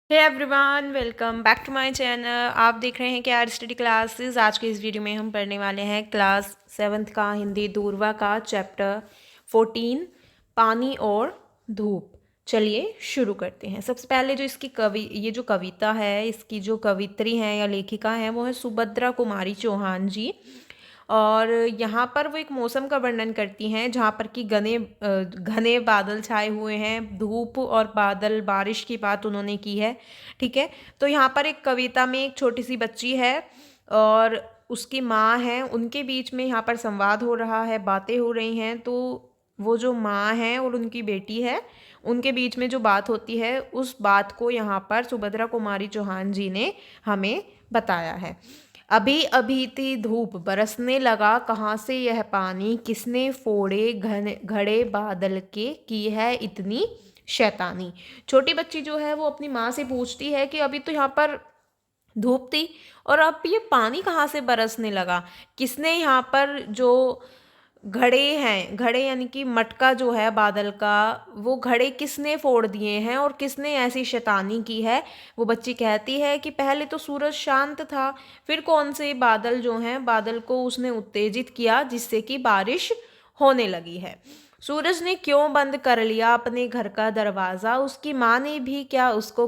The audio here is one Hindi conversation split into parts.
Hey everyone, welcome back to my channel. आप देख रहे हैं कि आर स्टडी क्लासेस। आज के इस वीडियो में हम पढ़ने वाले हैं क्लास 7th का हिंदी दूरवा का चैप्टर 14 पानी और धूप। चलिए शुरू करते हैं। सबसे पहले जो इसकी ये जो कविता है, इसकी जो कवित्री हैं या लेखिका हैं वो है सुभद्रा कुमारी चौहान जी। और यहाँ पर वो एक मौसम का वर्णन करती हैं जहाँ पर कि घने बादल छाए हुए हैं, धूप और बादल बारिश की बात उन्होंने की है। ठीक है, तो यहाँ पर एक कविता में एक छोटी सी बच्ची है और उसकी माँ है, उनके बीच में यहाँ पर संवाद हो रहा है, बातें हो रही हैं। तो वो जो माँ है और उनकी बेटी है, उनके बीच में जो बात होती है उस बात को यहाँ पर सुभद्रा कुमारी चौहान जी ने हमें बताया है। अभी अभी थी धूप, बरसने लगा कहाँ से यह पानी, किसने फोड़े घड़े बादल के, की है इतनी शैतानी। छोटी बच्ची जो है वो अपनी माँ से पूछती है कि अभी तो यहाँ पर धूप थी और अब ये पानी कहाँ से बरसने लगा, किसने यहाँ पर जो घड़े हैं, घड़े यानी कि मटका जो है बादल का, वो घड़े किसने फोड़ दिए हैं और किसने ऐसी शैतानी की है। वो बच्ची कहती है कि पहले तो सूरज शांत था, फिर कौन से बादल जो हैं, बादल को उसने उत्तेजित किया जिससे कि बारिश होने लगी है। सूरज ने क्यों बंद कर लिया अपने घर का दरवाज़ा, उसकी माँ ने भी क्या उसको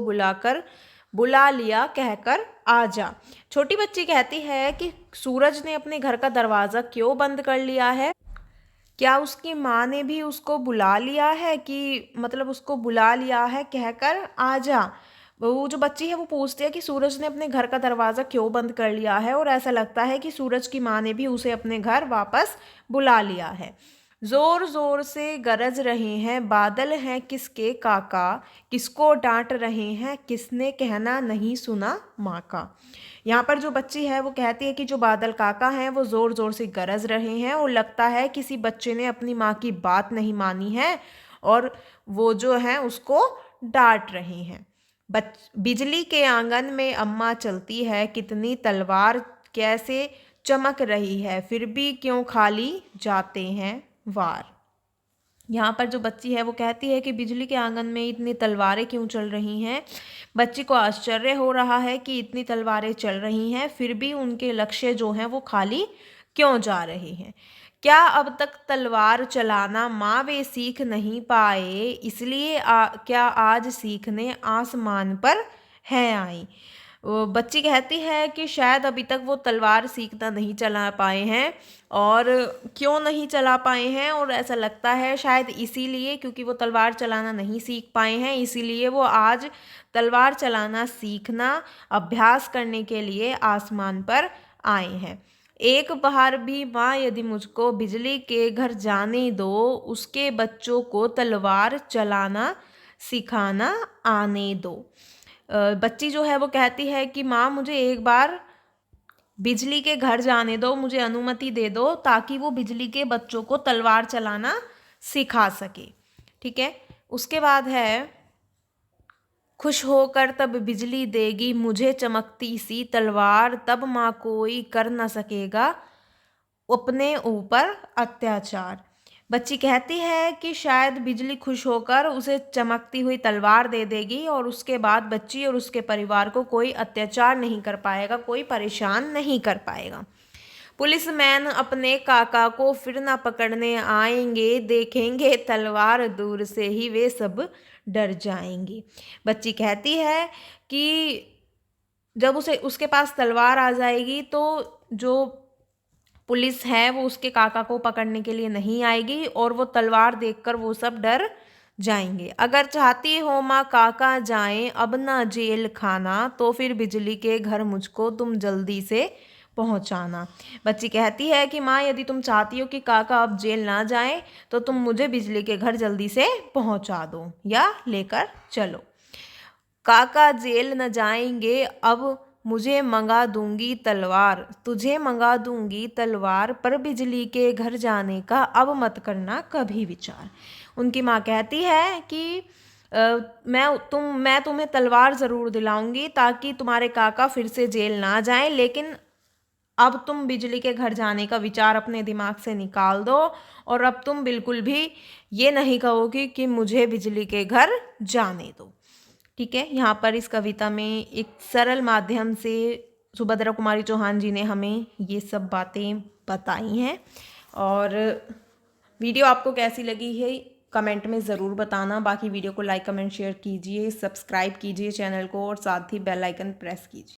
बुला लिया कहकर आ जा। छोटी बच्ची कहती है कि सूरज ने अपने घर का दरवाज़ा क्यों बंद कर लिया है, क्या उसकी माँ ने भी उसको बुला लिया है, कि मतलब उसको बुला लिया है कहकर आ जा। वो जो बच्ची है वो पूछती है कि सूरज ने अपने घर का दरवाज़ा क्यों बंद कर लिया है, और ऐसा लगता है कि सूरज की माँ ने भी उसे अपने घर वापस बुला लिया है। जोर जोर से गरज रहे हैं बादल हैं किसके काका, किसको डांट रहे हैं किसने कहना नहीं सुना माँ का। यहाँ पर जो बच्ची है वो कहती है कि जो बादल काका हैं वो ज़ोर ज़ोर से गरज रहे हैं और लगता है किसी बच्चे ने अपनी माँ की बात नहीं मानी है और वो जो है उसको डांट रहे हैं। बिजली के आंगन में अम्मा चलती है, कितनी तलवार कैसे चमक रही है, फिर भी क्यों खाली जाते हैं वार। यहाँ पर जो बच्ची है वो कहती है कि बिजली के आंगन में इतनी तलवारें क्यों चल रही हैं। बच्ची को आश्चर्य हो रहा है कि इतनी तलवारें चल रही हैं फिर भी उनके लक्ष्य जो हैं वो खाली क्यों जा रहे हैं। क्या अब तक तलवार चलाना माँ वे सीख नहीं पाए, इसलिए क्या आज सीखने आसमान पर हैं आई। वो बच्ची कहती है कि शायद अभी तक वो तलवार सीखना नहीं चला पाए हैं, और क्यों नहीं चला पाए हैं, और ऐसा लगता है शायद इसीलिए क्योंकि वो तलवार चलाना नहीं सीख पाए हैं, इसीलिए वो आज तलवार चलाना सीखना अभ्यास करने के लिए आसमान पर आए हैं। एक बार भी माँ यदि मुझको बिजली के घर जाने दो, उसके बच्चों को तलवार चलाना सिखाना आने दो। बच्ची जो है वो कहती है कि माँ मुझे एक बार बिजली के घर जाने दो, मुझे अनुमति दे दो ताकि वो बिजली के बच्चों को तलवार चलाना सिखा सके। ठीक है, उसके बाद है खुश होकर तब बिजली देगी मुझे चमकती सी तलवार, तब माँ कोई कर न सकेगा अपने ऊपर अत्याचार। बच्ची कहती है कि शायद बिजली खुश होकर उसे चमकती हुई तलवार दे देगी और उसके बाद बच्ची और उसके परिवार को कोई अत्याचार नहीं कर पाएगा, कोई परेशान नहीं कर पाएगा। पुलिसमैन अपने काका को फिर ना पकड़ने आएंगे, देखेंगे तलवार दूर से ही वे सब डर जाएंगे। बच्ची कहती है कि जब उसे उसके पास तलवार आ जाएगी तो जो पुलिस है वो उसके काका को पकड़ने के लिए नहीं आएगी और वो तलवार देखकर वो सब डर जाएंगे। अगर चाहती हो माँ काका जाएं अब ना जेल खाना, तो फिर बिजली के घर मुझको तुम जल्दी से पहुंचाना। बच्ची कहती है कि माँ यदि तुम चाहती हो कि काका अब जेल ना जाएं तो तुम मुझे बिजली के घर जल्दी से पहुंचा दो या लेकर चलो। काका जेल न जाएंगे अब मुझे मंगा दूंगी तलवार, तुझे मंगा दूंगी तलवार, पर बिजली के घर जाने का अब मत करना कभी विचार। उनकी माँ कहती है कि मैं तुम्हें तलवार ज़रूर दिलाऊंगी ताकि तुम्हारे काका फिर से जेल ना जाएं, लेकिन अब तुम बिजली के घर जाने का विचार अपने दिमाग से निकाल दो और अब तुम बिल्कुल भी ये नहीं कहोगी कि मुझे बिजली के घर जाने दो। ठीक है, यहाँ पर इस कविता में एक सरल माध्यम से सुभद्रा कुमारी चौहान जी ने हमें ये सब बातें बताई हैं। और वीडियो आपको कैसी लगी है कमेंट में ज़रूर बताना। बाकी वीडियो को लाइक कमेंट शेयर कीजिए, सब्सक्राइब कीजिए चैनल को और साथ ही बेल आइकन प्रेस कीजिए।